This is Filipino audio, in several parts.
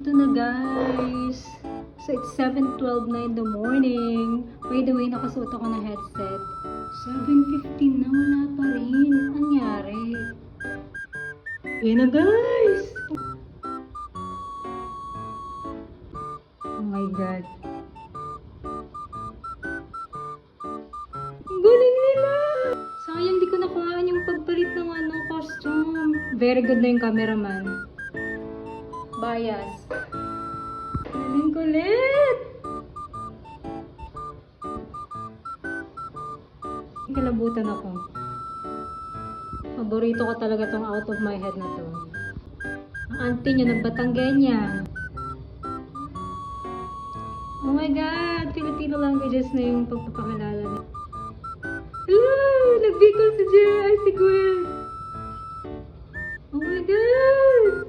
Ito na guys. So it's 7:12 na in the morning. By the way, nakasuot ako ng headset. 7:15 na, wala pa rin. Anyari? Ayan na guys! Oh my god. Ang galing nila! Sayang di ko nakuhaan yung pagpalit ng costume. Very good na yung cameraman. Bias. Galing kulit! Kalabutan ako. Paborito ko talaga tong out of my head na to. Ang auntie nyo, nagbatanggenya. Oh my god! Filipino languages na yung pagpapakilala niya. Hello! Nagbicol si Jay! Si Gwen! Oh my god!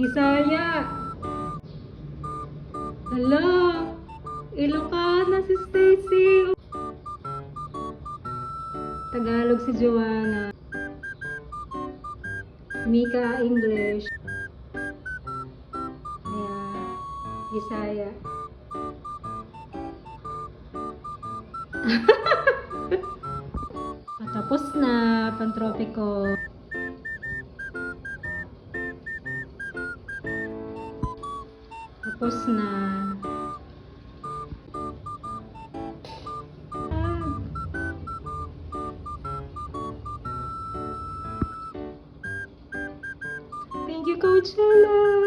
Bisaya! Hello! Ilocana si Stacy! Tagalog si Joanna. Mika English. Ayan. Bisaya. Patapos na. Pantropiko. Tapos na. Thank you, Coachella!